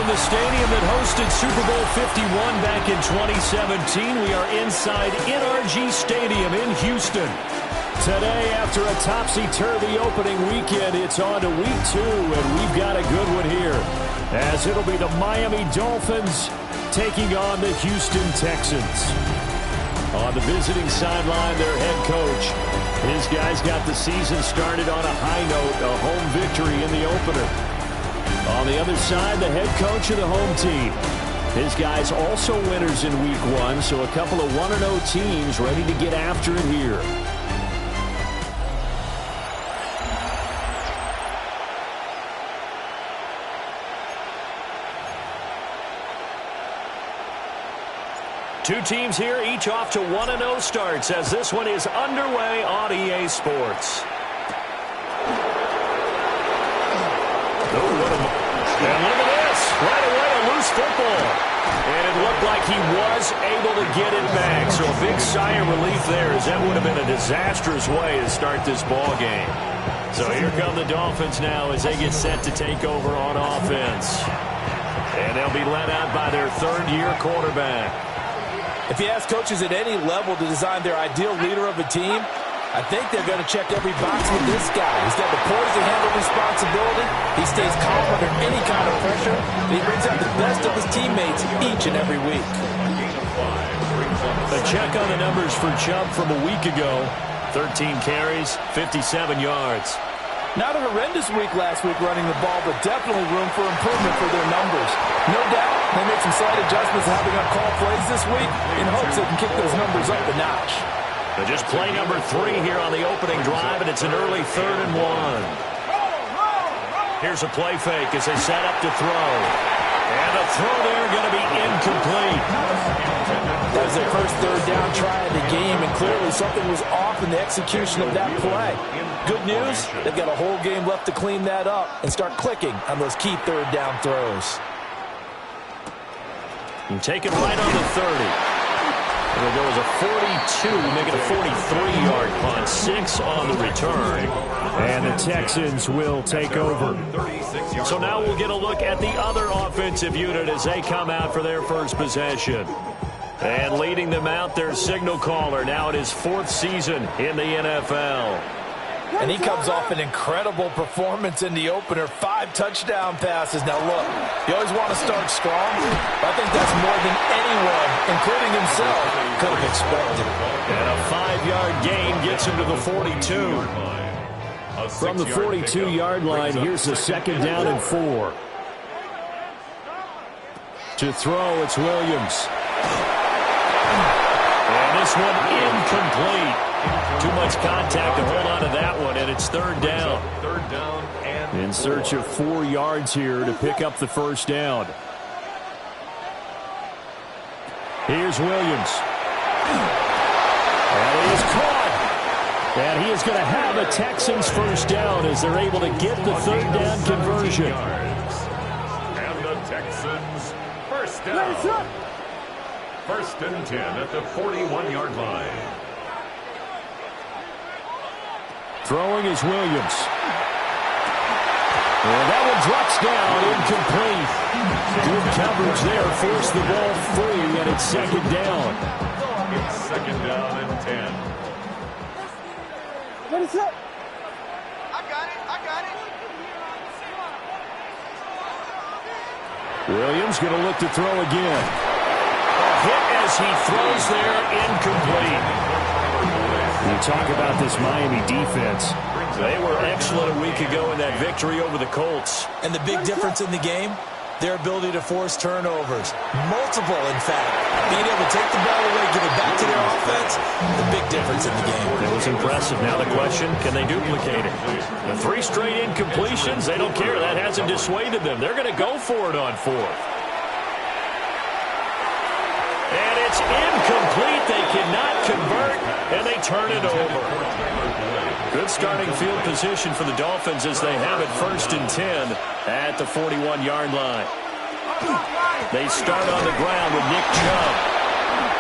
the stadium that hosted Super Bowl 51 back in 2017. We are inside NRG Stadium in Houston. Today, after a topsy-turvy opening weekend, it's on to week 2, and we've got a good one here, as it'll be the Miami Dolphins taking on the Houston Texans. On the visiting sideline, their head coach. His guys got the season started on a high note, a home victory in the opener. On the other side, the head coach of the home team. His guys also winners in week 1, so a couple of 1-0 teams ready to get after it here. Two teams here, each off to 1-0 starts as this one is underway on EA Sports. And look at this. Right away, a loose football. And it looked like he was able to get it back. So a big sigh of relief there, as that would have been a disastrous way to start this ball game. So here come the Dolphins now as they get set to take over on offense. And they'll be led out by their third-year quarterback. If you ask coaches at any level to design their ideal leader of a team, I think they're going to check every box with this guy. He's got the poise to handle responsibility. He stays calm under any kind of pressure. And he brings out the best of his teammates each and every week. A check on the numbers for Chubb from a week ago. 13 carries, 57 yards. Not a horrendous week last week running the ball, but definitely room for improvement for their numbers. No doubt they made some slight adjustments having up call plays this week in hopes they can kick those numbers up a notch. But just play number 3 here on the opening drive, and it's an early 3rd and 1. Here's a play fake as they set up to throw. And the throw there going to be incomplete. That was their first third down try of the game, and clearly something was off in the execution of that play. Good news, they've got a whole game left to clean that up and start clicking on those key third down throws. And take it right on the 30. It'll go as a 42, make it a 43-yard punt, 6 on the return. And the Texans will take over. So now we'll get a look at the other offensive unit as they come out for their first possession. And leading them out, their signal caller, now in his 4th season in the NFL. And he comes off an incredible performance in the opener. 5 touchdown passes. Now, look, you always want to start strong, but I think that's more than anyone, including himself, could have expected. And a 5-yard gain gets him to the 42. From the 42-yard line, here's the 2nd down and 4. To throw, it's Williams. And this one incomplete. Too much contact to hold on to that one, and it's 3rd down. In search of 4 yards here to pick up the first down. Here's Williams. And he is caught. And he is going to have a Texans first down as they're able to get the 3rd down conversion. And the Texans first down. 1st and 10 at the 41-yard line. Throwing is Williams. And that one drops down, incomplete. Good coverage there, forced the ball free, and it's 2nd down. It's 2nd down and 10. What is it? I got it. Williams going to look to throw again. A hit as he throws there, incomplete. You talk about this Miami defense. They were excellent a week ago in that victory over the Colts. And the big difference in the game, their ability to force turnovers. Multiple, in fact. Being able to take the ball away, give it back to their offense, the big difference in the game. It was impressive. Now the question, can they duplicate it? The 3 straight incompletions, they don't care. That hasn't dissuaded them. They're going to go for it on 4th. And it's incomplete. They cannot convert, and they turn it over. Good starting field position for the Dolphins as they have it 1st and 10 at the 41-yard line. They start on the ground with Nick Chubb.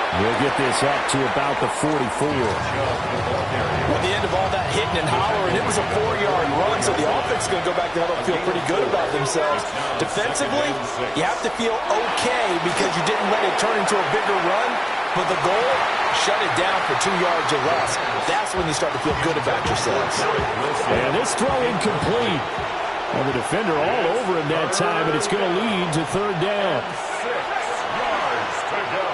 We'll get this up to about the 44. At the end of all that hitting and hollering, it was a 4-yard run, so the offense is going to go back to huddle and feel pretty good about themselves. Defensively, you have to feel okay because you didn't let it turn into a bigger run, but the goal, shut it down for 2 yards or less. That's when you start to feel good about yourselves. And this throw incomplete. And the defender all over him that time, and it's going to lead to 3rd down. 6 yards to go.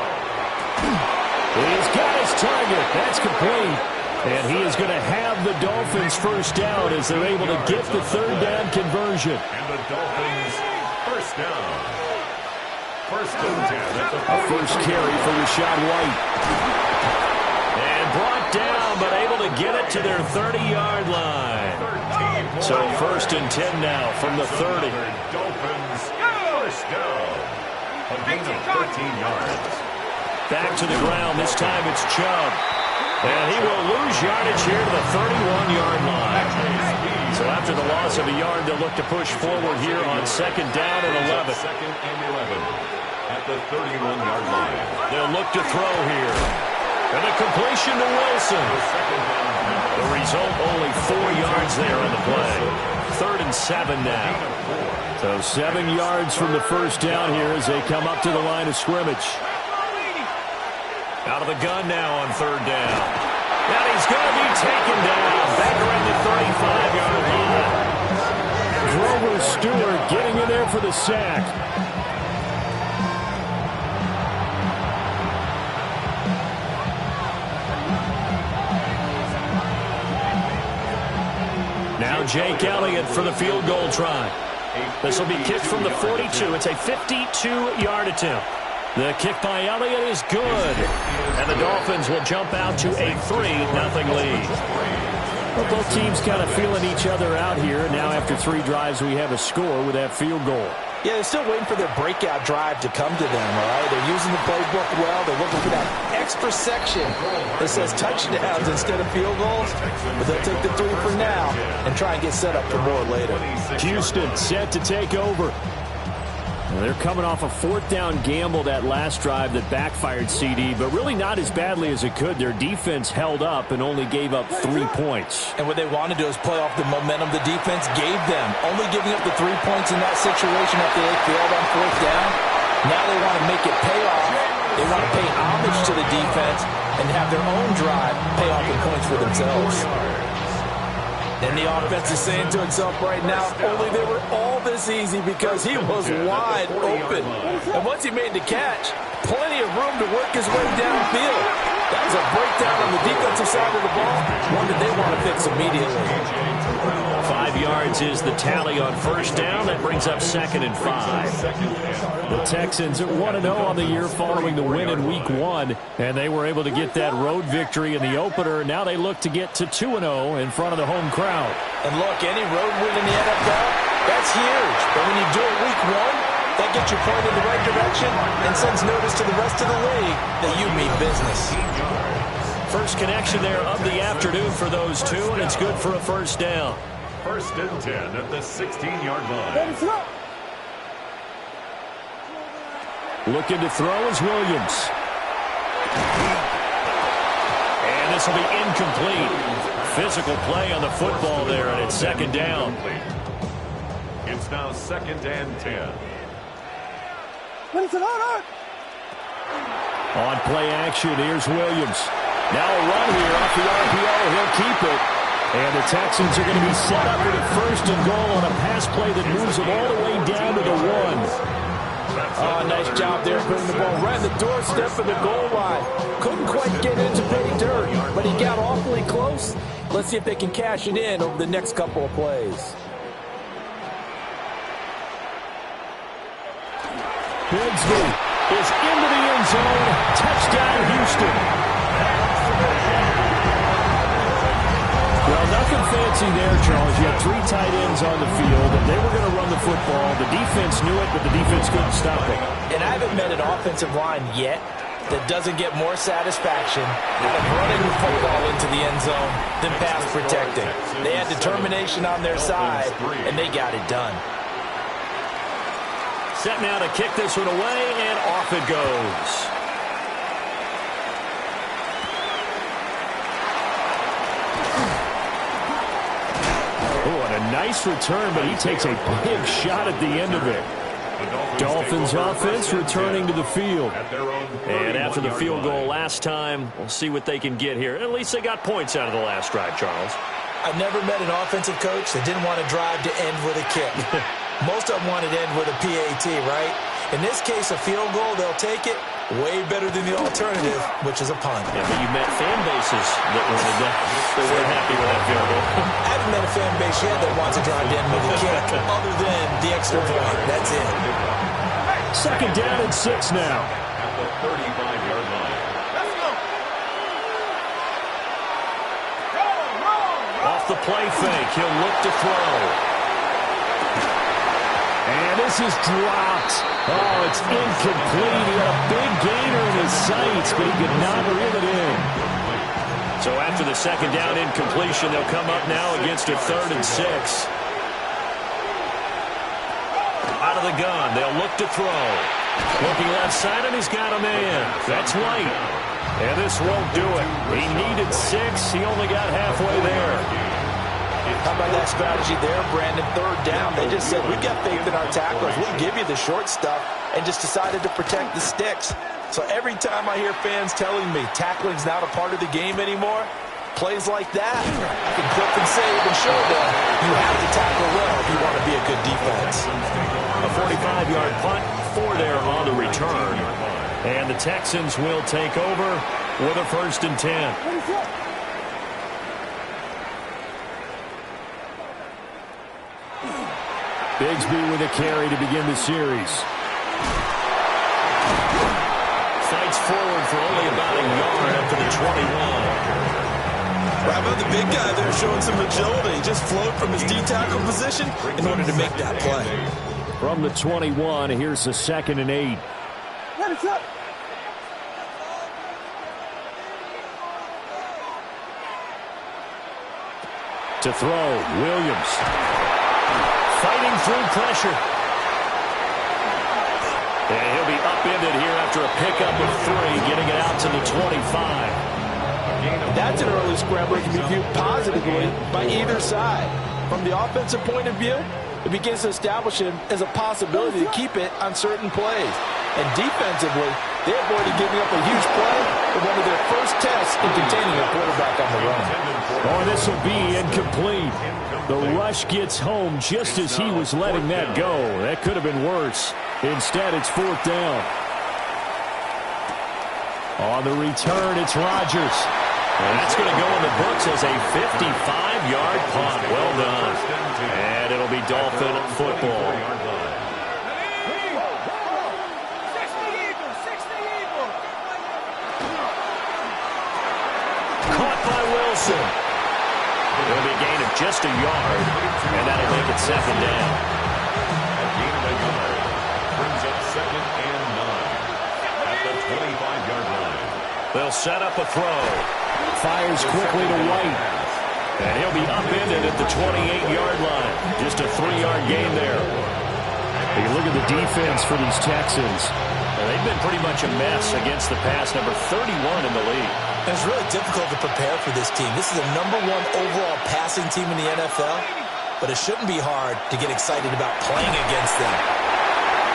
He's got his target. That's complete. And he is going to have the Dolphins first down as they're able to get the 3rd down conversion. And the Dolphins first down. 1st and 10 at the A first carry for Rashad White. And brought down, but able to get it to their 30-yard line. So 1st and 10 now from the 30. Dolphins first down. A gain of 13 yards. Back to the ground. This time it's Chubb. And he will lose yardage here to the 31-yard line. So after the loss of a yard, they'll look to push forward here on 2nd down and 11. 2nd and 11 at the 31-yard line. They'll look to throw here. And a completion to Wilson. The result, only 4 yards there on the play. 3rd and 7 now. So 7 yards from the first down here as they come up to the line of scrimmage. Out of the gun now on 3rd down. And he's going to be taken down. Back around the 35-yard line. Grover Stewart getting in there for the sack. Now Jake Elliott for the field goal try. This will be kicked from the 42. It's a 52-yard attempt. The kick by Elliott is good. And the Dolphins will jump out to a 3-0 lead. Well, both teams kind of feeling each other out here. Now after 3 drives, we have a score with that field goal. Yeah, they're still waiting for their breakout drive to come to them, all right? They're using the playbook well. They're looking for that extra section that says touchdowns instead of field goals. But they'll take the 3 for now and try and get set up for more later. Houston set to take over. Well, they're coming off a 4th down gamble that last drive that backfired CD, but really not as badly as it could. Their defense held up and only gave up 3 points. And what they want to do is play off the momentum the defense gave them. Only giving up the 3 points in that situation after they failed on 4th down. Now they want to make it pay off. They want to pay homage to the defense and have their own drive pay off in points for themselves. And the offense is saying to itself right now, only they were all this easy because he was wide open. And once he made the catch, plenty of room to work his way downfield. That was a breakdown on the defensive side of the ball, one that they want to fix immediately. 5 yards is the tally on 1st down. That brings up 2nd and 5. The Texans are 1-0 on the year following the win in Week 1, and they were able to get that road victory in the opener. Now they look to get to 2-0 in front of the home crowd. And look, any road win in the NFL, that's huge. But when you do it Week 1, that gets you pointed in the right direction and sends notice to the rest of the league that you mean business. First connection there of the afternoon for those two, and it's good for a 1st down. 1st and 10 at the 16-yard line. Looking to throw is Williams. And this will be incomplete. Physical play on the football there, and it's 2nd down. It's now 2nd and 10. On play action, here's Williams. Now a run here off the RPO. He'll keep it. And the Texans are going to be set up with a 1st and goal on a pass play that moves them all the way down to the 1. Oh, nice job there putting the ball right in the doorstep of the goal line. Couldn't quite get it to pay dirt, but he got awfully close. Let's see if they can cash it in over the next couple of plays. Bigsby is into the end zone. Touchdown, Houston. Well, nothing fancy there, Charles. You had 3 tight ends on the field, and they were going to run the football. The defense knew it, but the defense couldn't stop it. And I haven't met an offensive line yet that doesn't get more satisfaction out of running the football into the end zone than pass protecting. They had determination on their side, and they got it done. Set now to kick this one away, and off it goes. nice return, but he takes a big shot at the end of it. Dolphins offense returning to the field. And after the field goal last time, we'll see what they can get here. At least they got points out of the last drive, Charles. I've never met an offensive coach that didn't want to drive to end with a kick. Most of them wanted to end with a PAT, right? In this case, a field goal, they'll take it. Way better than the alternative, which is a punt. Yeah, but you met fan bases that wanted that. They weren't happy with that field goal. I haven't met a fan base yet that wants to drive to end with a kick, other than the extra point. That's it. Second down and 6 now. At the 35-yard line. Let's go. Off the play fake, he'll look to throw. And this is dropped. Oh, it's incomplete. He had a big gainer in his sights, but he could not reel it in. So after the second down incompletion, they'll come up now against a 3rd and 6. Out of the gun, they'll look to throw. Looking left side, and he's got a man. That's White. And this won't do it. He needed 6. He only got halfway there. How about that strategy there, Brandon? 3rd down. They just said, we've got faith in our tacklers. We'll give you the short stuff, and just decided to protect the sticks. So every time I hear fans telling me tackling's not a part of the game anymore, plays like that, I can clip and save and show them you have to tackle well if you want to be a good defense. A 45-yard punt, 4 there on the return. And the Texans will take over with a 1st and 10. Bigsby with a carry to begin the series. Fights forward for only about a yard up to the 21. How about the big guy there showing some agility? Just float from his D-tackle position in order to make that play. From the 21, here's the 2nd and 8. To throw, Williams. Fighting through pressure. And he'll be upended here after a pickup of 3, getting it out to the 25. That's an early scrambler that can be viewed positively by either side. From the offensive point of view, it begins to establish him as a possibility to keep it on certain plays. And defensively, they avoided giving up a huge play with one of their first tests in containing a quarterback on the run. Oh, this will be incomplete. The rush gets home just as he was letting that go. That could have been worse. Instead, it's 4th down. On the return, it's Rodgers. And that's going to go in the books as a 55-yard punt. Well done. And it'll be Dolphin football. Caught by Wilson. It'll be a gain of just a yard, and that'll make it 2nd down. A gain of a yard brings up 2nd and 9 at the 25-yard line. They'll set up a throw. Fires quickly to White. And he'll be upended at the 28-yard line. Just a 3-yard gain there. You look at the defense for these Texans. Well, they've been pretty much a mess against the pass, number 31 in the league. And it's really difficult to prepare for this team. This is the #1 overall passing team in the NFL, but it shouldn't be hard to get excited about playing against them.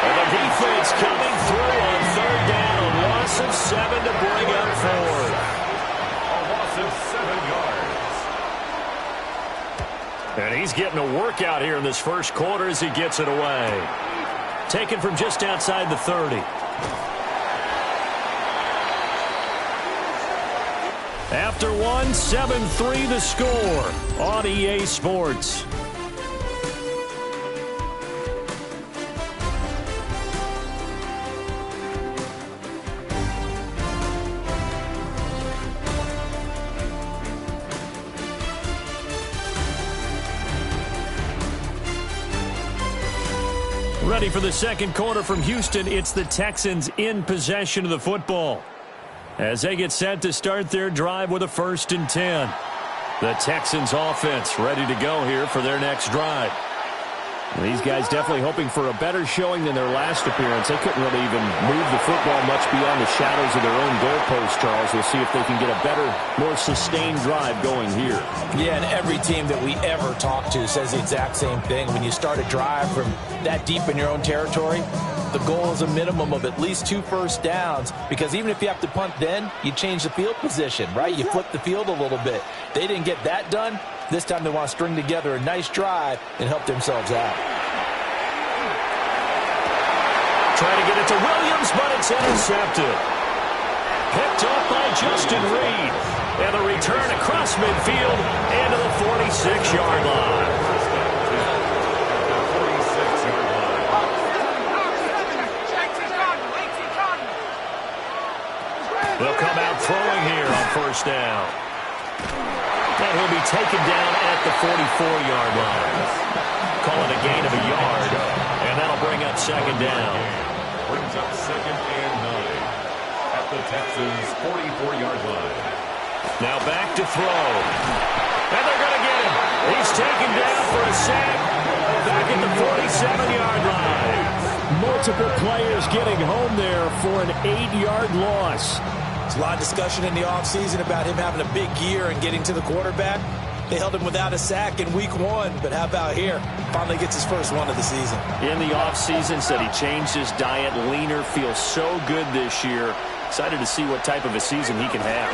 And the defense coming through on 3rd down, a loss of 7 to bring up 4th. A loss of 7 yards. And he's getting a workout here in this first quarter as he gets it away. Taken from just outside the 30. After one, 7-3 the score on EA Sports. Ready for the second quarter from Houston. It's the Texans in possession of the football as they get set to start their drive with a 1st and 10. The Texans offense ready to go here for their next drive. These guys definitely hoping for a better showing than their last appearance. They couldn't really even move the football much beyond the shadows of their own goalpost, Charles. We'll see if they can get a better, more sustained drive going here. Yeah, and every team that we ever talk to says the exact same thing. When you start a drive from that deep in your own territory, the goal is a minimum of at least 2 first downs, because even if you have to punt then, you change the field position, right? You flip the field a little bit. They didn't get that done. This time they want to string together a nice drive and help themselves out. Trying to get it to Williams, but it's intercepted. Picked up by Justin Reed. And the return across midfield and to the 46-yard line. They'll come out throwing here on first down. And he'll be taken down at the 44-yard line. Call it a gain of a yard. And that'll bring up second down. Brings up 2nd and 9 at the Texans' 44-yard line. Now back to throw. And they're going to get him. He's taken down for a sack. Back at the 47-yard line. Multiple players getting home there for an 8-yard loss. There's a lot of discussion in the offseason about him having a big year and getting to the quarterback. They held him without a sack in week 1, but how about here? Finally gets his first one of the season. In the offseason, said he changed his diet, leaner, feels so good this year. Excited to see what type of a season he can have.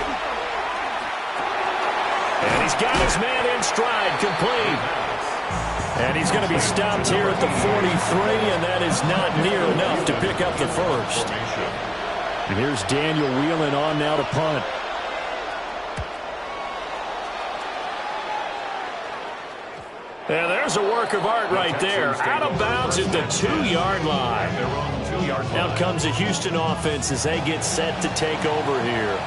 And he's got his man in stride, complete. And he's going to be stopped here at the 43, and that is not near enough to pick up the first. And here's Daniel Whelan on now to punt. And there's a work of art right there. Out of bounds at the 2-yard line. Now comes the Houston offense as they get set to take over here.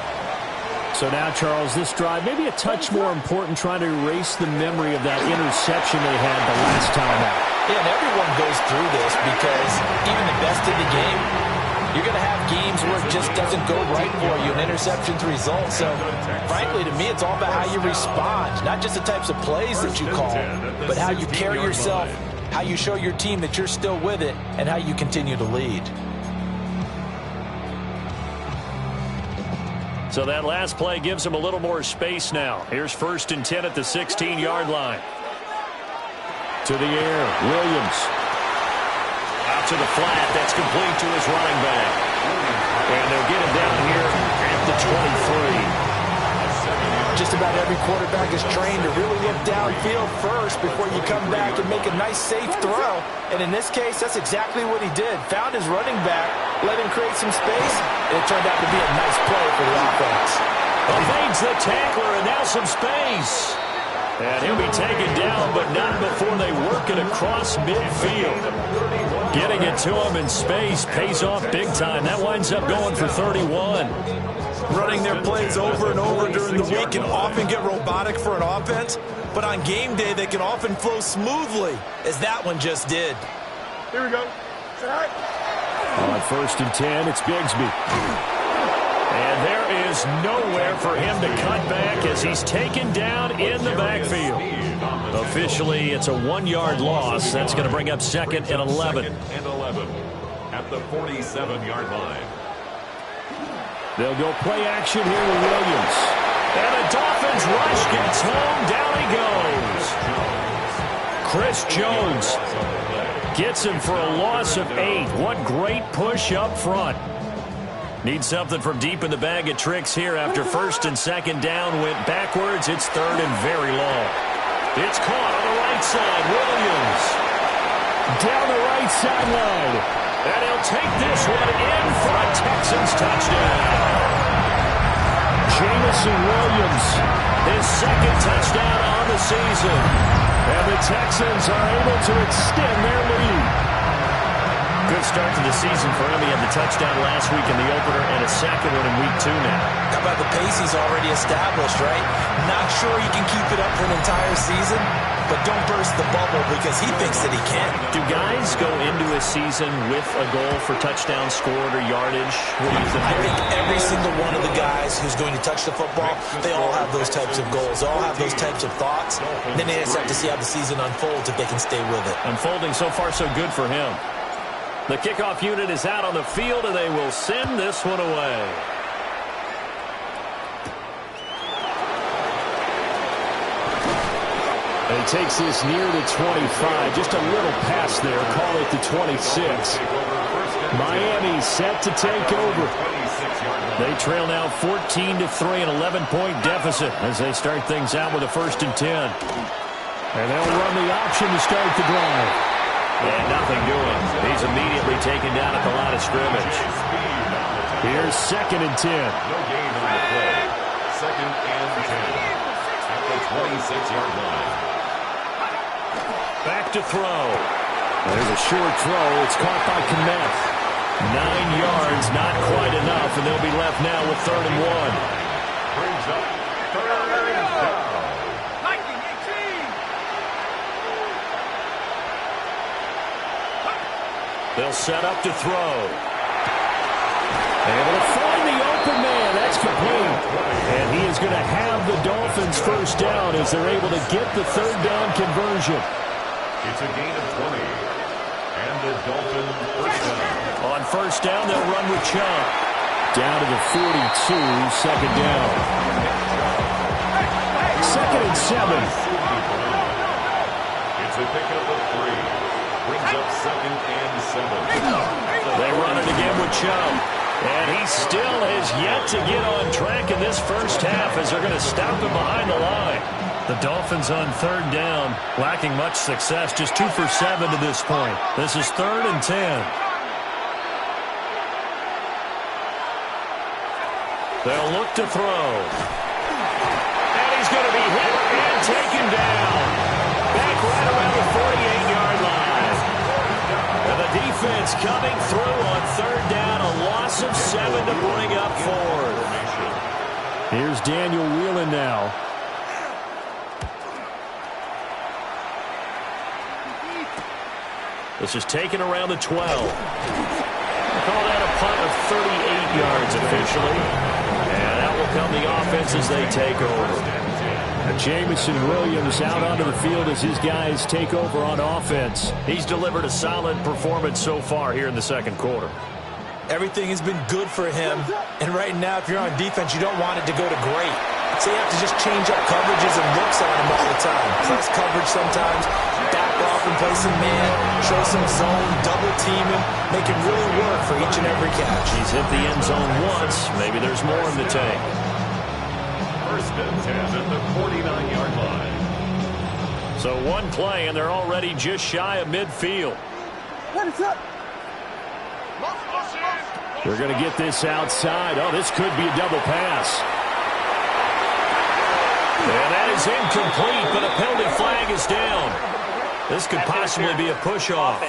So now, Charles, this drive maybe a touch more important, trying to erase the memory of that interception they had the last time out. Yeah, and everyone goes through this because even the best in the game, you're going to have games where it just doesn't go right for you, and interceptions result. So, frankly, to me, it's all about how you respond, not just the types of plays that you call, but how you carry yourself, how you show your team that you're still with it, and how you continue to lead. So that last play gives him a little more space now. Here's 1st and 10 at the 16-yard line. To the air, Williams. Out to the flat, that's complete to his running back. And they'll get him down here at the 23. Just about every quarterback is trained to really look downfield first before you come back and make a nice, safe throw. And in this case, that's exactly what he did. Found his running back, let him create some space, and it turned out to be a nice play for the offense. Evades the tackler, and now some space. And he'll be taken down, but not before they work it across midfield. Getting it to him in space pays off big time. That winds up going for 31. Running their plays over and over during the week can often get robotic for an offense, but on game day they can often flow smoothly, as that one just did. Here we go. On 1st and 10, it's Bigsby. And there is nowhere for him to cut back as he's taken down in the backfield. Officially, it's a 1-yard loss. That's going to bring up 2nd and 11. 2nd and 11 at the 47-yard line. They'll go play action here with Williams. And the Dolphins rush gets home. Down he goes. Chris Jones gets him for a loss of 8. What great push up front. Needs something from deep in the bag of tricks here after 1st and 2nd down went backwards. It's 3rd and very long. It's caught on the right side. Williams down the right sideline. And he'll take this one in for a Texans touchdown. Jamison Williams, his 2nd touchdown on the season. And the Texans are able to extend their lead. Good start to the season for him. He had the touchdown last week in the opener and a second one in week 2 now. How about the pace he's already established, right? Not sure he can keep it up for an entire season, but don't burst the bubble because he thinks that he can. Do guys go into a season with a goal for touchdown scored or yardage? What do you think? I think every single one of the guys who's going to touch the football, they all have those types of goals. They all have those types of thoughts. And then they just have to see how the season unfolds if they can stay with it. Unfolding so far so good for him. The kickoff unit is out on the field, and they will send this one away. He takes this near the 25. Just a little pass there. Call it the 26. Miami set to take over. They trail now 14-3, an 11-point deficit as they start things out with a 1st and 10. And they'll run the option to start the drive. And nothing doing. He's immediately taken down at the line of scrimmage. Here's 2nd and 10. No gain on the play. 2nd and 10 at the 26-yard line. Back to throw. There's a short throw. It's caught by Kmet. 9 yards, not quite enough, and they'll be left now with 3rd and 1. Brings up 3rd down. They'll set up to throw. Able to find the open man. That's complete. And he is going to have the Dolphins 1st down as they're able to get the 3rd down conversion. It's a gain of 20. And the Dolphins 1st down. On 1st down, they'll run with Chubb. Down to the 42, 2nd down. 2nd and 7. It's a pickup of 3. Brings up 2nd and 7. They run it again with Chubb. And he still has yet to get on track in this 1st half as they're going to stop him behind the line. The Dolphins on 3rd down, lacking much success, just 2 for 7 to this point. This is 3rd and 10. They'll look to throw. And he's going to be hit and taken down. Back right around the 48-yard line. And the defense coming through on 3rd down, a loss of 7 to bring up 4th. Here's Daniel Whelan now. This is taken around the 12. Call that a punt of 38 yards officially. And out will come the offense as they take over. And Jamison Williams out onto the field as his guys take over on offense. He's delivered a solid performance so far here in the 2nd quarter. Everything has been good for him. And right now, if you're on defense, you don't want it to go to great. So you have to just change up coverages and looks on him all the time. Press coverage sometimes, back off and play some man, show some zone, double team him, make him really work for each and every catch. He's hit the end zone once. Maybe there's more in the tank. 1st and 10 at the 49-yard line. So one play, and they're already just shy of midfield. They're going to get this outside. Oh, this could be a double pass. And that is incomplete, but a penalty flag is down. This could possibly be a push-off.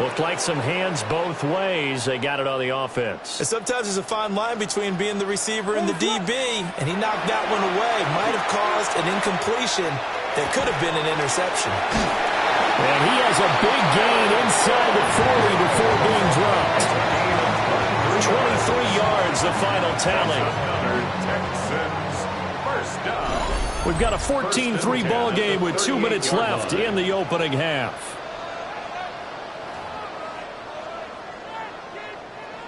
Looked like some hands both ways. They got it on the offense. And sometimes there's a fine line between being the receiver and the DB, and he knocked that one away. Might have caused an incompletion that could have been an interception. And he has a big gain inside the 40 before being dropped. 23 yards, the final tally. Texans 1st down. We've got a 14-3 ball game with 2 minutes left in the opening half.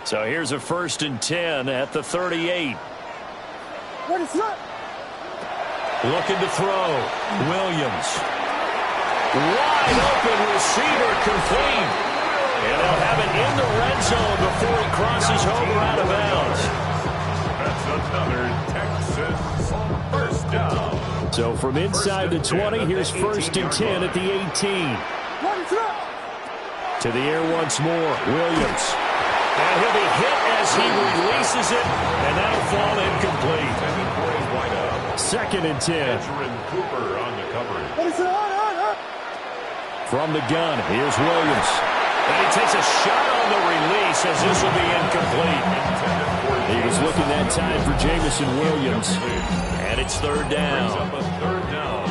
So here's a 1st and 10 at the 38. Looking to throw. Williams. Wide open receiver complete. And they'll have it in the red zone before he crosses over out of bounds. That's another Texans 1st down. So from inside the 20, here's 1st and 10 at the 18. To the air once more. Williams. And he'll be hit as he releases it, and that'll fall incomplete. 2nd and 10. Cooper on the coverage. From the gun, here's Williams. And he takes a shot on the release as this will be incomplete. He was looking that time for Jamison Williams. And it's third down.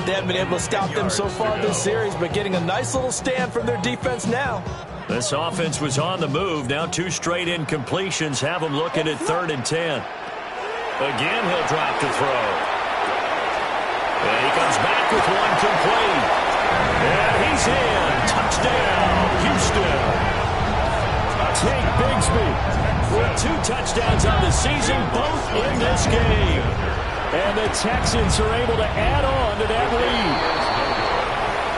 They haven't been able to stop them so far this series, but getting a nice little stand from their defense now. This offense was on the move. Now 2 straight incompletions have them looking at 3rd and 10. Again, he'll drop to throw. And he comes back with one complete. And he's in. Touchdown, Houston. Take Bigsby with 2 touchdowns on the season, both in this game. And the Texans are able to add on to that lead.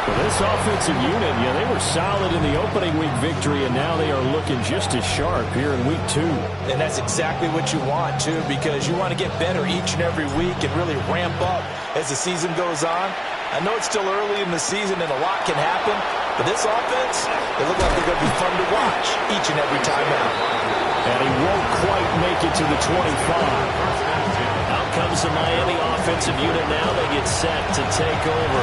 Well, this offensive unit, they were solid in the opening week victory, and now they are looking just as sharp here in week 2. And that's exactly what you want, too, because you want to get better each and every week and really ramp up as the season goes on. I know it's still early in the season and a lot can happen, but this offense, they look like they're going to be fun to watch each and every time out. And he won't quite make it to the 25. Out comes the Miami offensive unit now. They get set to take over.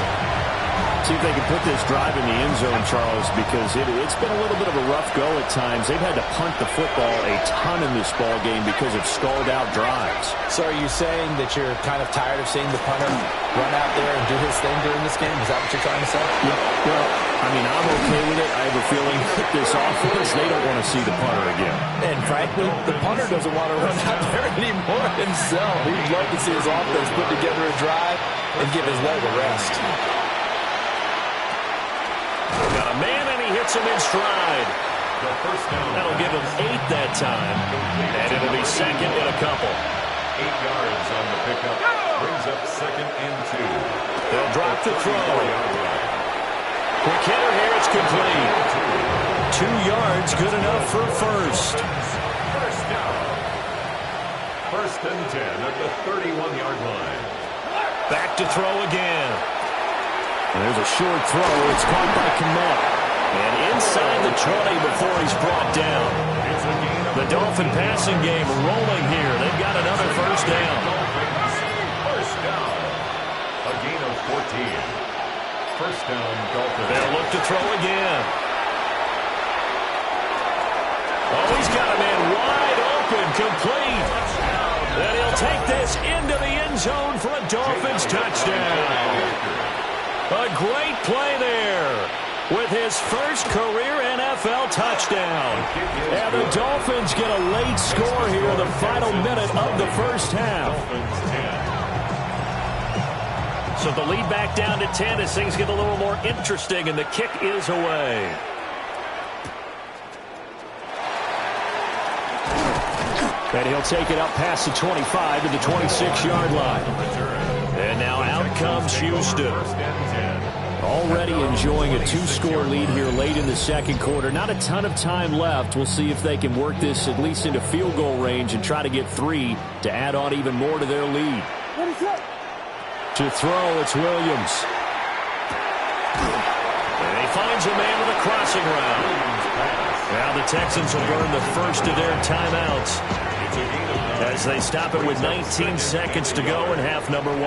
See if they can put this drive in the end zone, Charles, because it's been a little bit of a rough go at times. They've had to punt the football a ton in this ball game because of stalled-out drives. So are you saying that you're kind of tired of seeing the punter run out there and do his thing during this game? Is that what you're trying to say? Yeah, well, I mean, I'm okay with it. I have a feeling that this offense, they don't want to see the punter again. And frankly, the punter doesn't want to run out there anymore himself. He'd love to see his offense put together a drive and give his leg a rest. Got a man, and he hits him in stride. That'll give him 8 that time. And it'll be second and a couple. 8 yards on the pickup. Brings up 2nd and 2. They'll drop the throw. Quick hitter here, it's complete. 2 yards, good enough for first. First down. 1st and 10 at the 31-yard line. Back to throw again. And there's a short throw. It's caught by Kmet. And inside the 20 before he's brought down. The Dolphin passing game rolling here. They've got another first down. First down. A gain of 14. First down, Dolphins. They'll look to throw again. Oh, he's got a man wide open, complete. And he'll take this into the end zone for a Dolphins touchdown. A great play there with his first career NFL touchdown. And the Dolphins get a late score here in the final minute of the first half. So the lead back down to 10 as things get a little more interesting, and the kick is away. And he'll take it up past the 25 to the 26-yard line. And now out comes Houston. Already enjoying a 2-score lead here late in the second quarter. Not a ton of time left. We'll see if they can work this at least into field goal range and try to get 3 to add on even more to their lead. To throw, it's Williams. And he finds a man with a crossing route. Now the Texans will burn the first of their timeouts as they stop it with 19 seconds to go in half number 1.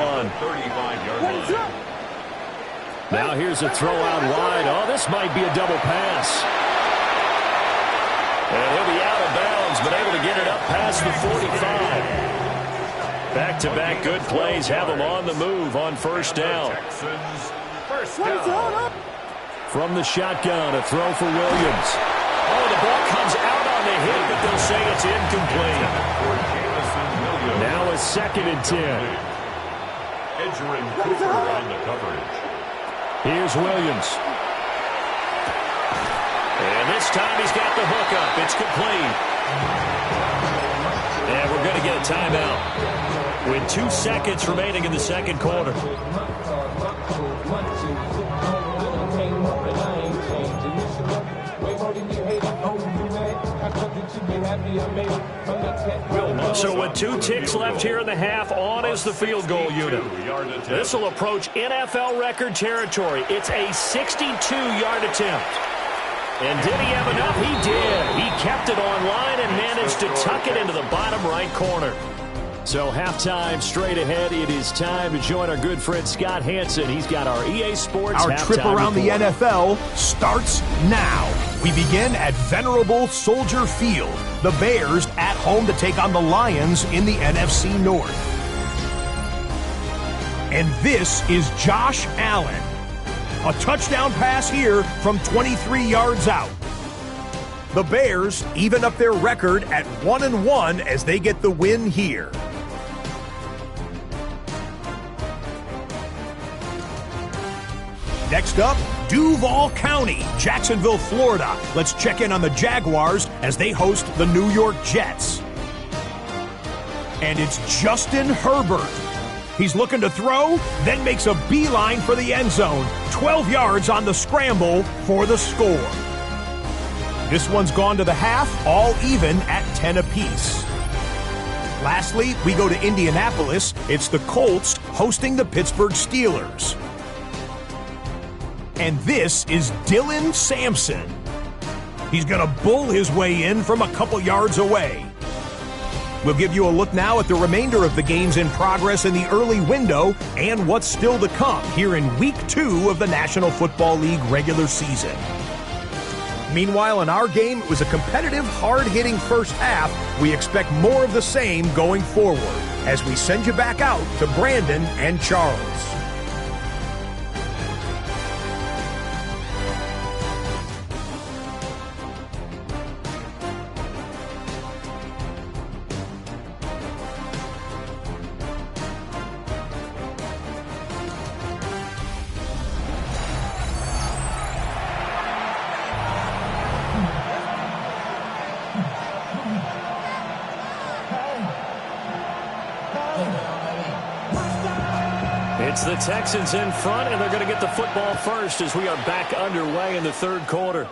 Now here's a throw out wide. Oh, this might be a double pass. And he'll be out of bounds, but able to get it up past the 45. Back-to-back good plays have them on the move on first down. From the shotgun, a throw for Williams. Oh, the ball comes out on the hit, but they'll say it's incomplete. Now a 2nd and 10. Edgerrin Cooper on the coverage. Here's Williams. And this time he's got the hook up. It's complete. And we're going to get a timeout with 2 seconds remaining in the second quarter. So with 2 ticks left here in the half, on is the field goal unit. This will approach NFL record territory. It's a 62-yard attempt. And did he have enough? He did. He kept it on line and managed to tuck it into the bottom right corner. So halftime straight ahead. It is time to join our good friend Scott Hansen. He's got our EA Sports Our halftime trip around report. the NFL starts now. We begin at venerable Soldier Field. The Bears at home to take on the Lions in the NFC North. And this is Josh Allen. A touchdown pass here from 23 yards out. The Bears even up their record at 1-1 as they get the win here. Next up, Duval County, Jacksonville, Florida. Let's check in on the Jaguars as they host the New York Jets. And it's Justin Herbert. He's looking to throw, then makes a beeline for the end zone. 12 yards on the scramble for the score. This one's gone to the half, all even at 10 apiece. Lastly, we go to Indianapolis. It's the Colts hosting the Pittsburgh Steelers. And this is Dylan Sampson. He's going to bull his way in from a couple yards away. We'll give you a look now at the remainder of the games in progress in the early window and what's still to come here in Week 2 of the National Football League regular season. Meanwhile, in our game, it was a competitive, hard-hitting first half. We expect more of the same going forward as we send you back out to Brandon and Charles. It's the Texans in front, and they're going to get the football first as we are back underway in the third quarter.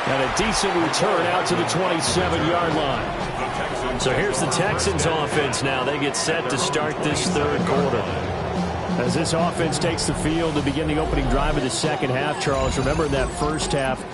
And a decent return out to the 27-yard line. So here's the Texans offense now. They get set to start this third quarter. As this offense takes the field to begin the opening drive of the second half, Charles, remember in that first half,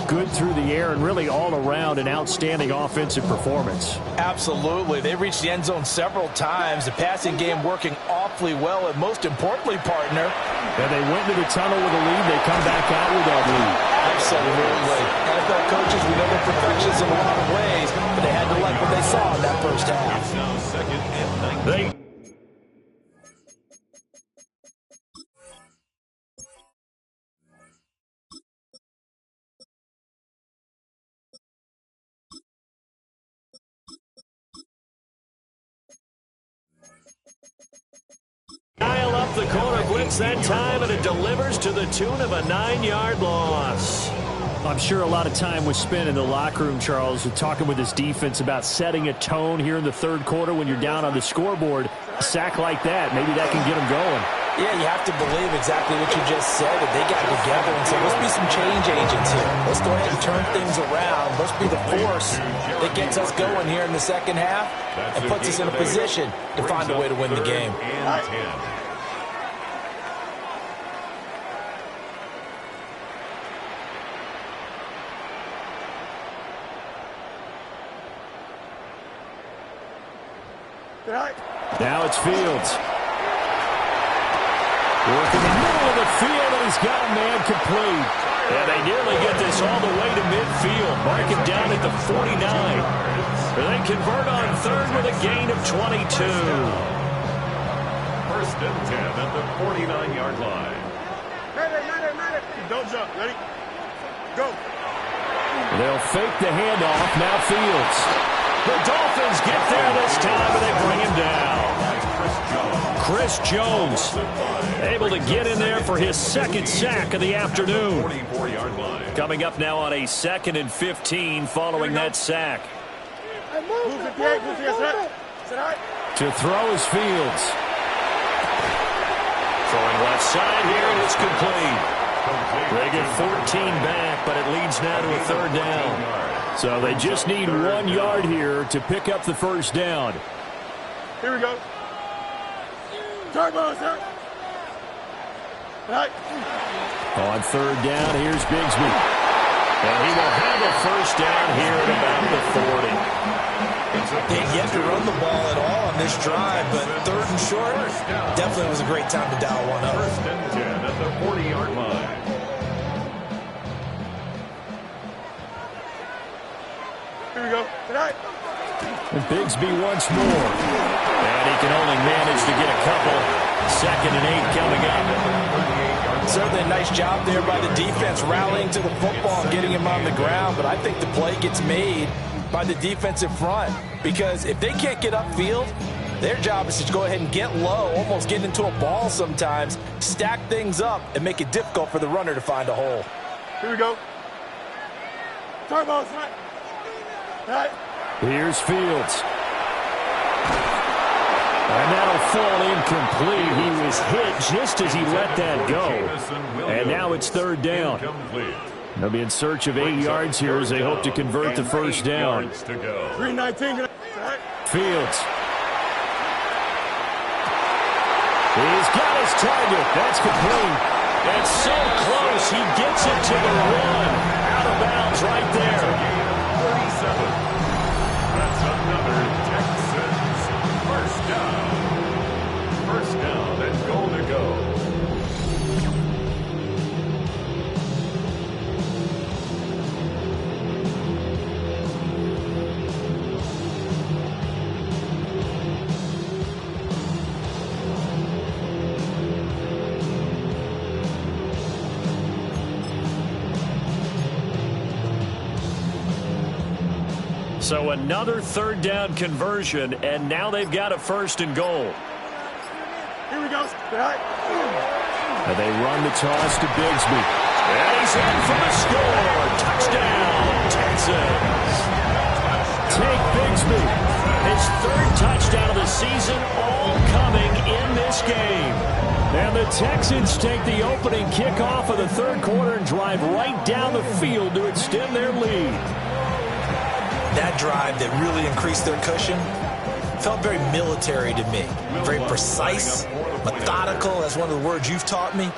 good through the air and really all around an outstanding offensive performance. Absolutely. They reached the end zone several times. The passing game working awfully well, and most importantly, partner. And they went to the tunnel with a lead. They come back out with that lead. Absolutely. NFL coaches, we know they're perfectionists in a lot of ways, but they had to like what they saw in that first half. It's now 2nd and 19. Dial up the corner blitz that time, and it delivers to the tune of a 9-yard loss. I'm sure a lot of time was spent in the locker room, Charles, talking with his defense about setting a tone here in the third quarter when you're down on the scoreboard. A sack like that, maybe that can get them going. Yeah, you have to believe exactly what you just said, that they got together and said, let's be some change agents here. Let's go ahead and turn things around. Let's be the force that gets us going here in the second half and puts us in a position to find a way to win the game. Now it's Fields. Work in the middle of the field, and he's got a man complete. And they nearly get this all the way to midfield. Mark him down at the 49. They convert on third with a gain of 22. 1st and 10 at the 49-yard line. Don't jump. Ready? Go. They'll fake the handoff. Now Fields. The Dolphins get there this time, and they bring him down. Chris Jones able to get in there for his second sack of the afternoon. 44-yard line. Coming up now on a 2nd and 15 following that sack. To throw is Fields. Throwing left side here, and it's complete. They get 14 back, but it leads now to a third down. So they just need 1 yard here to pick up the first down. Here we go. Turbo, sir. On third down, here's Bigsby. And he will have a first down here at about the 40. Didn't get to run the ball at all on this drive, but 3rd and short, definitely was a great time to dial one up. 1st and 10 at the 40-yard line. Here we go. Tonight. And Bigsby once more. And he can only manage to get a couple. 2nd and 8 coming up. Certainly a nice job there by the defense rallying to the football and getting him on the ground, but I think the play gets made by the defensive front, because if they can't get upfield, their job is to go ahead and get low, almost get into a ball sometimes, stack things up, and make it difficult for the runner to find a hole. Here we go. Sorry, boss. Tonight. Here's Fields. And that'll fall incomplete. He was hit just as he let that go. And now it's 3rd down. They'll be in search of 8 yards here as they hope to convert the first down. 3:19. Fields. He's got his target. That's complete. And so close. He gets it to the run. Out of bounds right there. 37. That's another Texans first down. First down and goal to go. So another 3rd down conversion, and now they've got a 1st and goal. Here we go. And they run the toss to Bigsby. And he's in for the score. Touchdown, Texans. Take Bigsby. His 3rd touchdown of the season, all coming in this game. And the Texans take the opening kickoff of the 3rd quarter and drive right down the field to extend their lead. That drive that really increased their cushion felt very military to me. Very precise, methodical, that's one of the words you've taught me.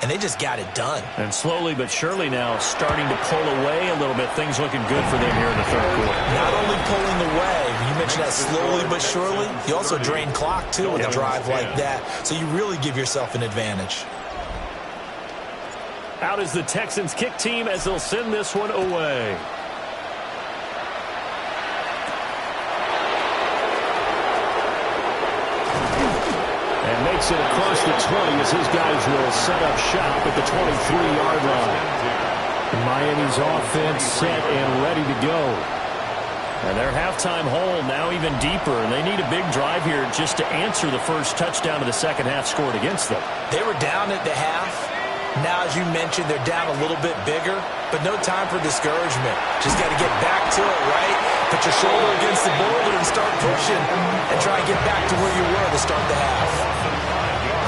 And they just got it done. And slowly but surely now starting to pull away a little bit. Things looking good for them here in the 3rd quarter. Not only pulling away, you mentioned that slowly but surely, you also drain clock too with a drive like that. So you really give yourself an advantage. Out is the Texans kick team as they'll send this one away. Makes it across the 20 as his guys will set up shop at the 23-yard line. Miami's offense set and ready to go. And their halftime hole now even deeper, and they need a big drive here just to answer the first touchdown of the second half scored against them. They were down at the half. Now, as you mentioned, they're down a little bit bigger, but no time for discouragement. Just got to get back to it, right? Put your shoulder against the boulder and start pushing and try and get back to where you were to start the half.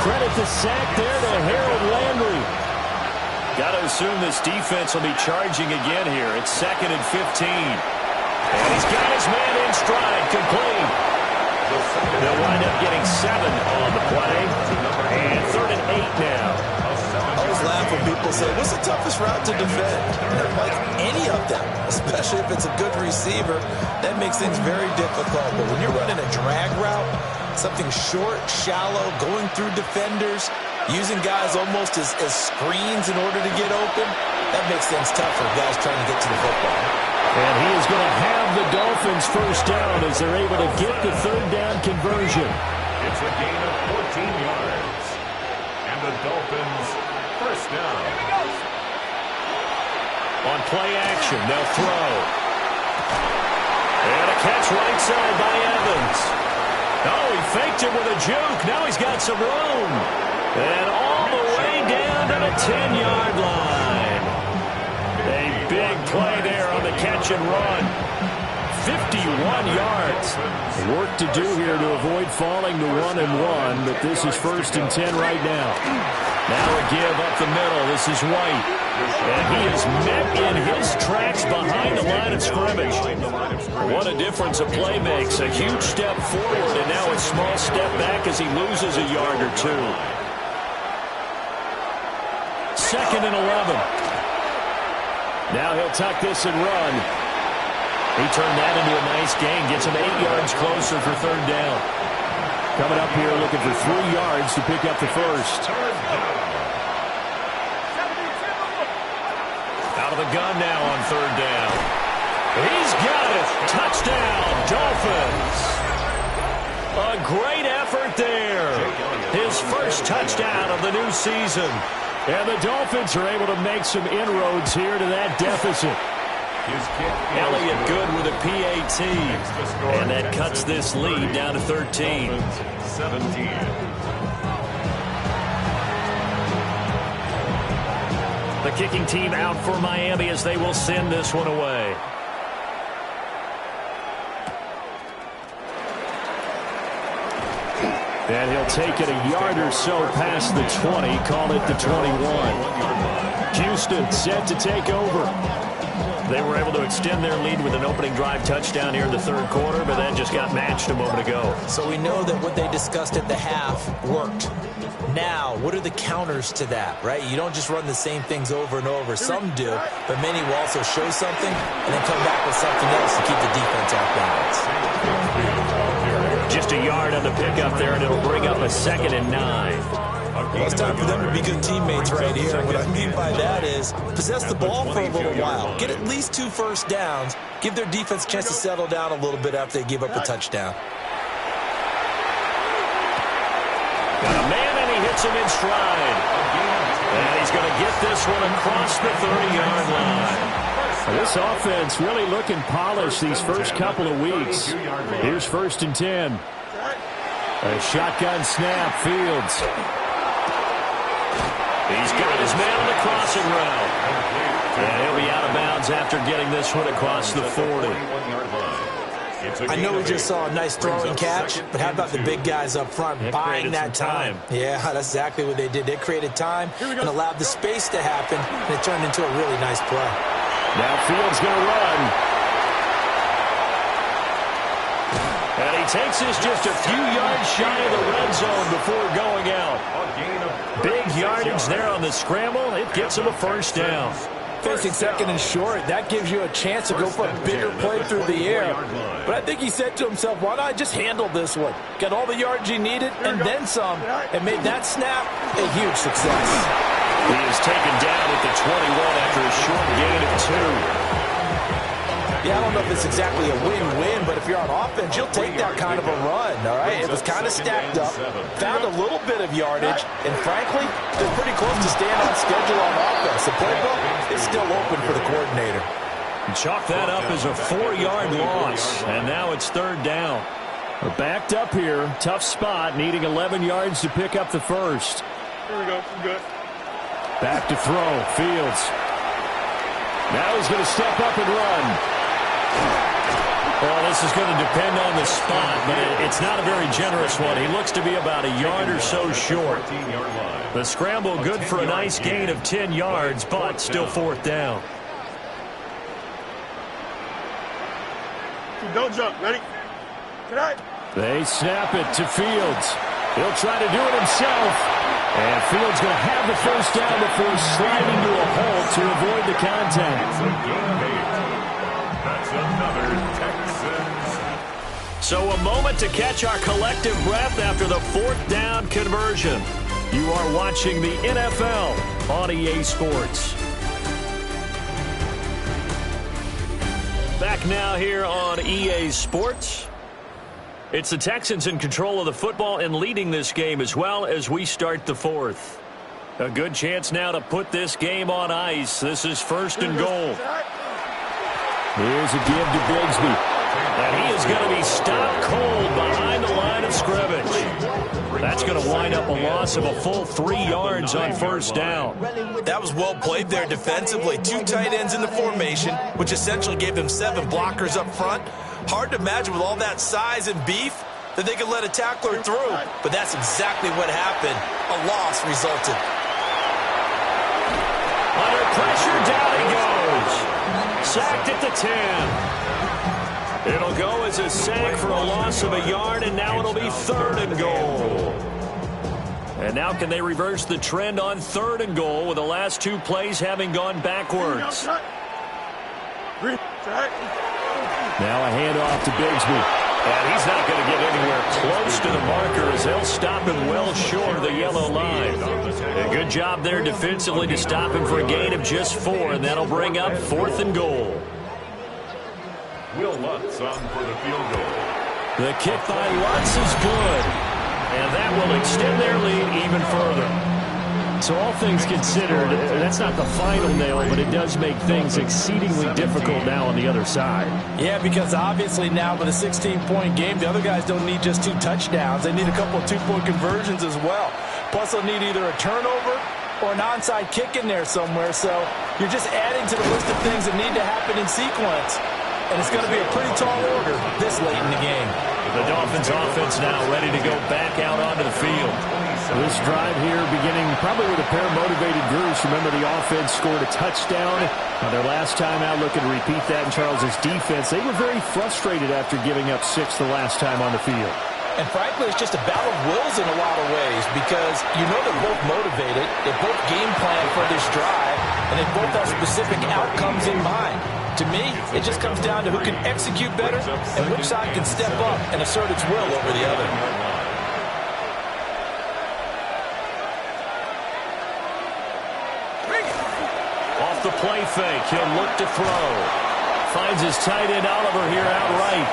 Credit the sack there to Harold Landry. Got to assume this defense will be charging again here. It's 2nd and 15. And he's got his man in stride, complete. They'll wind up getting 7 on the play. And 3rd and 8 now. I always laugh when people say, what's the toughest route to defend? Like any of them, especially if it's a good receiver, that makes things very difficult. But when you're running a drag route, something short, shallow, going through defenders, using guys almost as screens in order to get open, that makes things tough for guys trying to get to the football. And he is going to have the Dolphins first down as they're able to get the 3rd down conversion. It's a gain of 14 yards. And the Dolphins first down. On play action, they'll throw. And a catch right side by Evans. Oh, he faked it with a juke. Now he's got some room. And all the way down to the 10-yard line. A big play there on the catch and run. 51 yards. Work to do here to avoid falling to 1-1, but this is 1st and 10 right now. Now a give up the middle. This is White. And he is met in his tracks behind the line of scrimmage. What a difference a play makes. A huge step forward and now a small step back as he loses a yard or two. 2nd and 11. Now he'll tuck this and run. He turned that into a nice gain. Gets him 8 yards closer for third down. Coming up here looking for 3 yards to pick up the first. Out of the gun now on third down. He's got it. Touchdown, Dolphins. A great effort there. His first touchdown of the new season. And the Dolphins are able to make some inroads here to that deficit. Elliott good with a PAT. And that cuts this lead down to 13. 17. The kicking team out for Miami as they will send this one away. And he'll take it a yard or so past the 20, call it the 21. Houston set to take over. They were able to extend their lead with an opening drive touchdown here in the third quarter, but that just got matched a moment ago. So we know that what they discussed at the half worked. Now, what are the counters to that, right? You don't just run the same things over and over. Some do, but many will also show something and then come back with something else to keep the defense off balance. Just a yard on the pickup there, and it'll bring up a 2nd and 9. Well, it's time for them to be good teammates right here. What I mean by that is possess the ball for a little while. Get at least 2 first downs. Give their defense a chance to settle down a little bit after they give up the touchdown. Got a man, and he hits him in stride. And he's going to get this one across the 30-yard line. This offense really looking polished these first couple of weeks. Here's 1st and 10. A shotgun snap, Fields. He's got his man on the crossing route. And he'll be out of bounds after getting this one across the 40. I know we just saw a nice throwing catch, but how about the big guys up front buying that time? Yeah, that's exactly what they did. They created time and allowed the space to happen, and it turned into a really nice play. Now Fields going to run. And he takes this just a few yards shy of the red zone before going out. Big yardage there on the scramble. It gets him a first down. Facing 2nd and short, that gives you a chance to go for a bigger play through the air. But I think he said to himself, why not just handle this one? Got all the yards he needed and then some, and made that snap a huge success. He is taken down at the 21 after a short gain of 2. Yeah, I don't know if it's exactly a win-win, but if you're on offense, you'll take that kind of a run, all right? It was kind of stacked up, found a little bit of yardage, and frankly, they're pretty close to staying on schedule on offense. The playbook is still open for the coordinator. Chalk that up as a 4-yard loss, and now it's 3rd down. We're backed up here, tough spot, needing 11 yards to pick up the first. Here we go. Good. Back to throw, Fields. Now he's going to step up and run. Well, this is going to depend on the spot, but it's not a very generous one. He looks to be about a yard or so short. The scramble good for a nice gain of 10 yards, but still 4th down. Don't jump. Ready? Tonight. They snap it to Fields. He'll try to do it himself. And Fields going to have the first down before sliding to a halt to avoid the contact. That's another Texans. So a moment to catch our collective breath after the 4th down conversion. You are watching the NFL on EA Sports. Back now here on EA Sports. It's the Texans in control of the football and leading this game as well as we start the 4th. A good chance now to put this game on ice. This is 1st and goal. Here's a give to Bigsby. And he is going to be stopped cold behind the line of scrimmage. That's going to wind up a loss of a full 3 yards on 1st down. That was well played there defensively. 2 tight ends in the formation, which essentially gave them 7 blockers up front. Hard to imagine with all that size and beef that they could let a tackler through. But that's exactly what happened. A loss resulted. Under pressure, down he goes. Sacked at the 10. It'll go as a sack for a loss of a yard, and now it'll be 3rd and goal. And now can they reverse the trend on 3rd and goal with the last 2 plays having gone backwards? Now a handoff to Bigsby. And he's not going to get anywhere close to the marker as they'll stop him well short of the yellow line. A good job there defensively to stop him for a gain of just 4, and that'll bring up 4th and goal. Will Lutz on for the field goal. The kick by Lutz is good, and that will extend their lead even further. So all things considered, that's not the final nail, but it does make things exceedingly difficult now on the other side. Yeah, because obviously now with a 16-point game, the other guys don't need just 2 touchdowns. They need a couple of 2-point conversions as well. Plus, they'll need either a turnover or an onside kick in there somewhere. So you're just adding to the list of things that need to happen in sequence. And it's going to be a pretty tall order this late in the game. The Dolphins offense now ready to go back out onto the field. This drive here beginning probably with a pair of motivated groups. Remember, the offense scored a touchdown. Their last time out, looking to repeat that in Charles's defense. They were very frustrated after giving up 6 the last time on the field. And frankly, it's just a battle of wills in a lot of ways because you know they're both motivated. They both game plan for this drive, and they both have specific outcomes in mind. To me, it just comes down to who can execute better and which side can step up and assert its will over the other. Off the play fake, he'll look to throw. Finds his tight end Oliver here outright.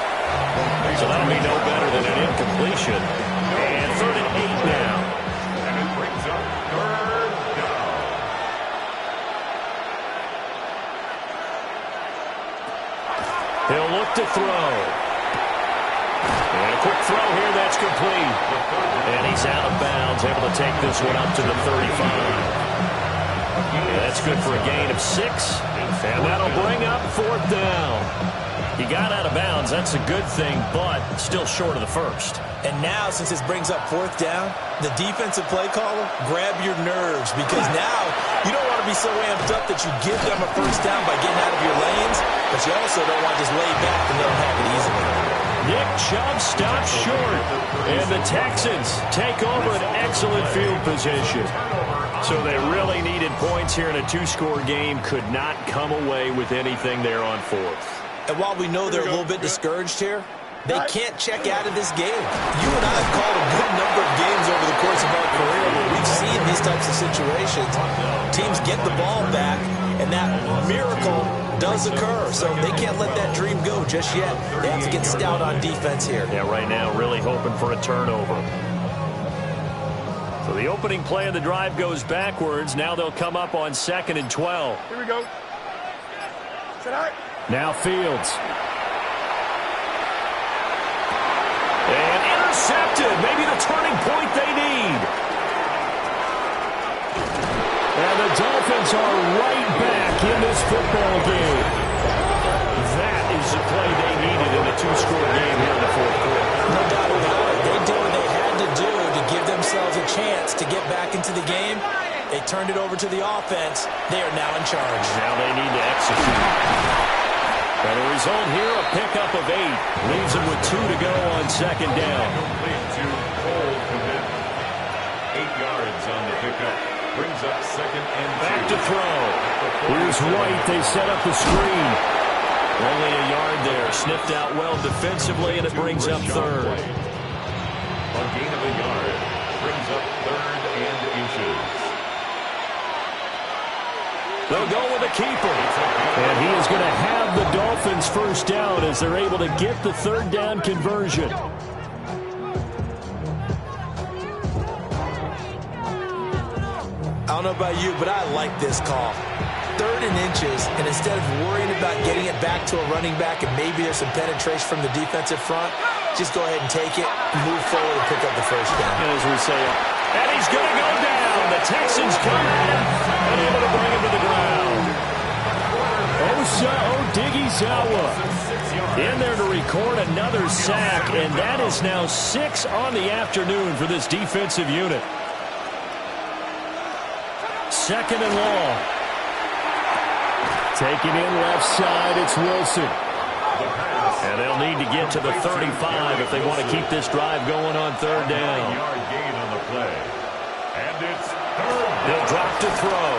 So that'll be no better than an incompletion. And 3rd and 8 now. And it brings up 3rd down. He'll look to throw. And a quick throw here, that's complete. And he's out of bounds, able to take this one up to the 35. And that's good for a gain of 6. And that'll bring up 4th down. He got out of bounds. That's a good thing, but still short of the 1st. And now, since this brings up 4th down, the defensive play caller, grab your nerves because now you don't want to be so amped up that you give them a 1st down by getting out of your lanes, but you also don't want to just lay back and let them have it easily. Nick Chubb stops short, and the Texans take over an excellent field position. So they really needed points here in a 2-score game. Could not come away with anything there on 4th. And while we know they're a little bit discouraged here, they can't check out of this game. You and I have called a good number of games over the course of our career where we've seen these types of situations. Teams get the ball back, and that miracle does occur. So they can't let that dream go just yet. They have to get stout on defense here. Yeah, right now really hoping for a turnover. So the opening play of the drive goes backwards. Now they'll come up on 2nd and 12. Here we go. Now Fields. And intercepted. Maybe the turning point they need. And the Dolphins are right back in this football game. That is the play they needed in a 2-score game here in the 4th quarter. No doubt about it. They did what they had to do to give themselves a chance to get back into the game. They turned it over to the offense. They are now in charge. Now they need to execute. And the result here, a pickup of 8. Leaves them with 2 to go on 2nd down. Complete to Cole Kmet. 8 yards on the pickup. Brings up 2nd and 2. Back to throw. Here's White. They set up the screen. Only a yard there. Sniffed out well defensively, and it brings up 3rd. A gain of a yard. Brings up 3rd and inches. They'll go with a keeper. And he is going to have the Dolphins 1st down as they're able to get the 3rd down conversion. I don't know about you, but I like this call. 3rd and inches, and instead of worrying about getting it back to a running back and maybe there's some penetration from the defensive front, just go ahead and take it, move forward, and pick up the 1st down. And as we say, and he's going to go down. The Texans come at him and able to bring him to the ground. Osa Odighizuwa in there to record another sack, and that is now 6 on the afternoon for this defensive unit. 2nd and long. Taking in left side, it's Wilson. And they'll need to get to the 35 if they want to keep this drive going on 3rd down. Yard gain on the play. And it's 3rd. They'll drop to throw.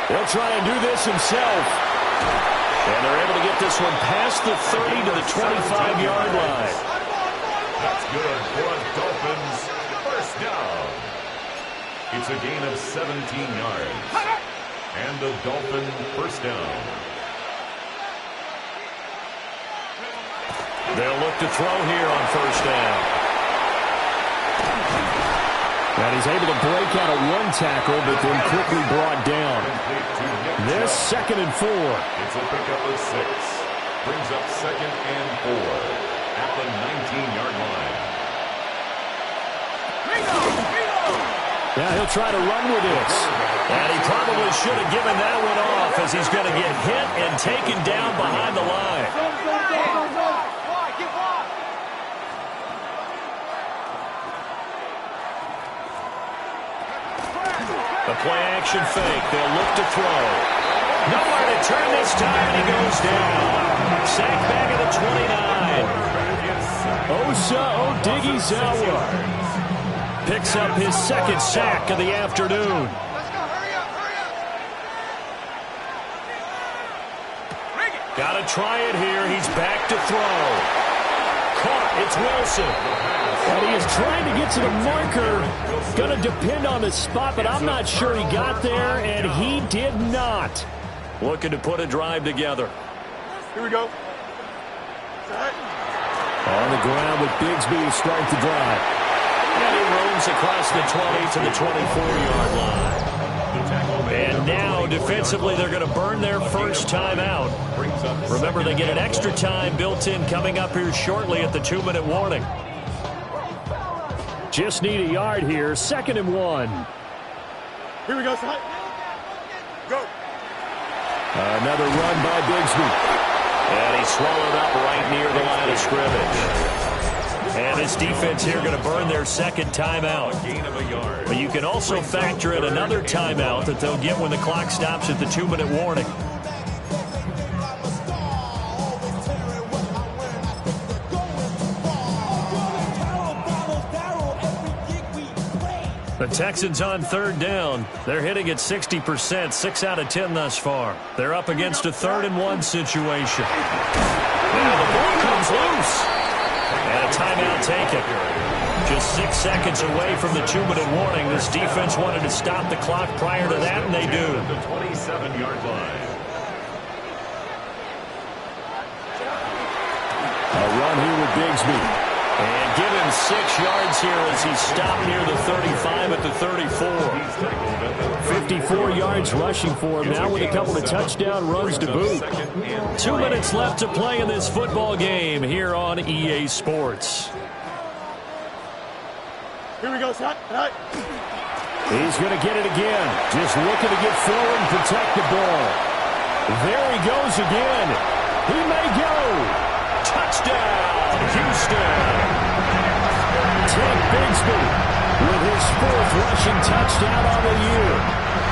He'll try and do this himself. And they're able to get this one past the 30 to the 25-yard line. That's good for a Dolphins first down. It's a gain of 17 yards. And the Dolphin first down. They'll look to throw here on first down. And he's able to break out of one tackle, but then quickly brought down. This 2nd and 4. It's a pickup of 6. Brings up 2nd and 4 at the 19-yard line. Now he'll try to run with this. And he probably should have given that one off as he's going to get hit and taken down behind the line. The play-action fake. They'll look to throw. Nowhere to turn this time, and he goes down. Sacked back at the 29. Osa Odighizuwa picks up his 2nd sack of the afternoon. Got to try it here. He's back to throw. Caught. It's Wilson. And he is trying to get to the marker. Going to depend on the spot, but I'm not sure he got there, and he did not. Looking to put a drive together. Here we go. On the ground with Bigsby to start the drive. And he roams across the 20 to the 24-yard line. And now, defensively, they're going to burn their first time out. Remember, they get an extra time built in coming up here shortly at the 2-minute warning. Just need a yard here. 2nd and 1. Here we go, son. Go. Another run by Bigsby. And he's swallowed up right near the line of scrimmage. And this defense here going to burn their 2nd timeout. But you can also factor in another timeout that they'll get when the clock stops at the 2-minute warning. The Texans on 3rd down. They're hitting at 60%, 6 out of 10 thus far. They're up against a 3rd and 1 situation. Now the ball comes loose. And a timeout taken. Just 6 seconds away from the 2-minute warning. This defense wanted to stop the clock prior to that, and they do. The 27-yard line. A run here with Bigsby. And give him 6 yards here as he stopped near the 35 at the 34. 54 yards rushing for him now with a couple of touchdown runs to boot. 2 minutes left to play in this football game here on EA Sports. Here we go, son. Right. He's going to get it again. Just looking to get forward and protect the ball. There he goes again. He may go. Touchdown, Houston. Ted Bigsby with his 4th rushing touchdown on the year.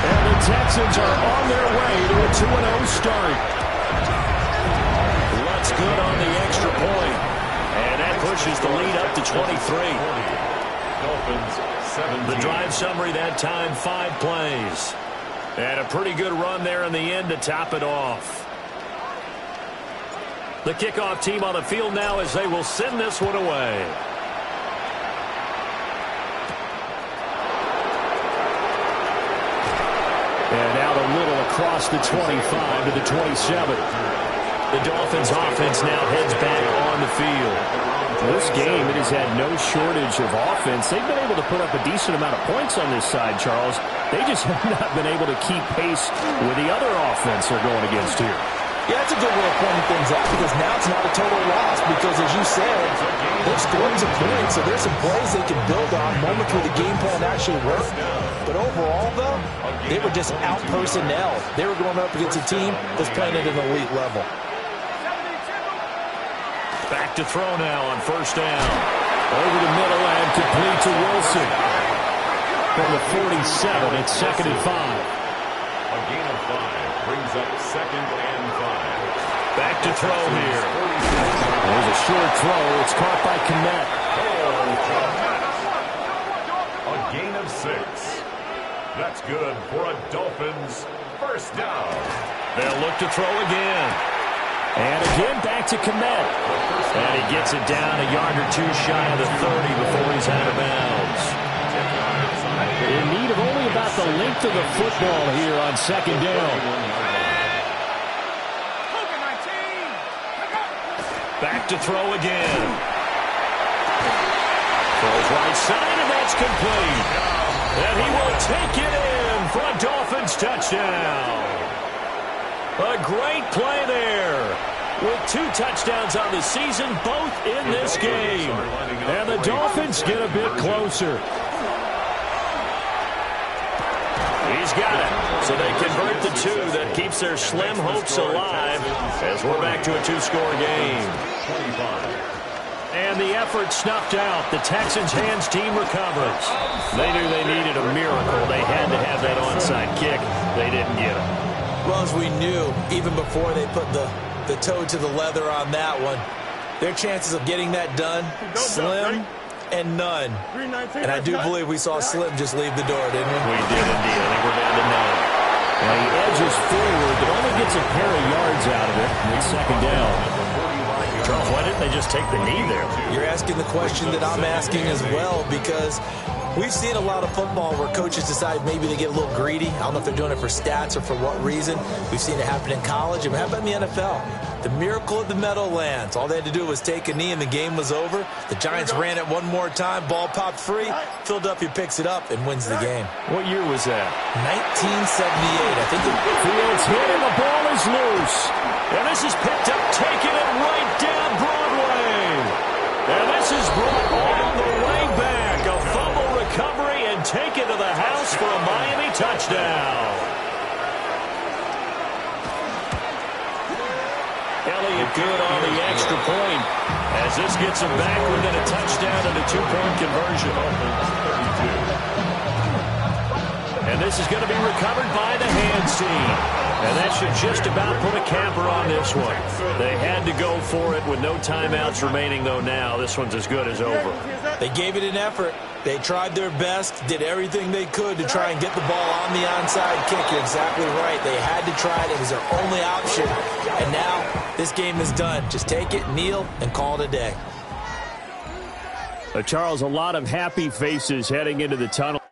And the Texans are on their way to a 2-0 start. What's good on the extra point. And that pushes the lead up to 23. Dolphins 17. The drive summary that time, 5 plays. And a pretty good run there in the end to top it off. The kickoff team on the field now as they will send this one away. And now the little across the 25 to the 27. The Dolphins offense now heads back on the field. This game, it has had no shortage of offense. They've been able to put up a decent amount of points on this side, Charles. They just have not been able to keep pace with the other offense they're going against here. Yeah, that's a good way of pointing things out because now it's not a total loss because, as you said, they're scoring some points, so there's some plays they can build on, moments where the game plan actually worked. But overall, though, they were just out-personnel. They were going up against a team that's playing at an elite level. Back to throw now on first down. Over the middle and complete to Wilson. From the 47, it's 2nd and 5. A gain of 5 brings up 2nd and 5. Back to throw here. There's a short throw. It's caught by Kmet. A gain of 6. That's good for a Dolphins first down. They'll look to throw again. And again, back to Kmet. And he gets it down a yard or two shy of the 30 before he's out of bounds. In need of only about the length of the football here on second down. Back to throw again. Throws right side, and that's complete. And he will take it in for a Dolphins touchdown. A great play there. With 2 touchdowns on the season, both in this game. And the Dolphins get a bit closer. He's got it. So they convert the 2. That keeps their slim hopes alive as we're back to a 2-score game. And the effort snuffed out. The Texans' hands team recovers. They knew they needed a miracle. They had to have that onside kick. They didn't get it. Well, as we knew, even before they put the toe to the leather on that one, their chances of getting that done, slim and none. And I do believe we saw Slim just leave the door, didn't we? We did indeed. I think we're down to none. Well, he edges forward, but only gets a pair of yards out of it with second down. Charles, why didn't they just take the knee there? You're asking the question that I'm asking as well, because we've seen a lot of football where coaches decide maybe they get a little greedy. I don't know if they're doing it for stats or for what reason. We've seen it happen in college. It happened in the NFL. The miracle of the Meadowlands. All they had to do was take a knee and the game was over. The Giants ran it one more time. Ball popped free. Philadelphia picks it up and wins the game. What year was that? 1978. I think the field's hit and the ball is loose. And this is picked up, taking it right down Broadway. And this is brought all the way back. A fumble recovery and taken to the house for a Miami touchdown. Elliott good on the extra point as this gets him back within a touchdown and a 2-point conversion. And this is going to be recovered by the hands team. And that should just about put a capper on this one. They had to go for it with no timeouts remaining, though now. This one's as good as over. They gave it an effort. They tried their best, did everything they could to try and get the ball on the onside kick. You're exactly right. They had to try it. It was their only option. And now this game is done. Just take it, kneel, and call it a day. Charles, a lot of happy faces heading into the tunnel.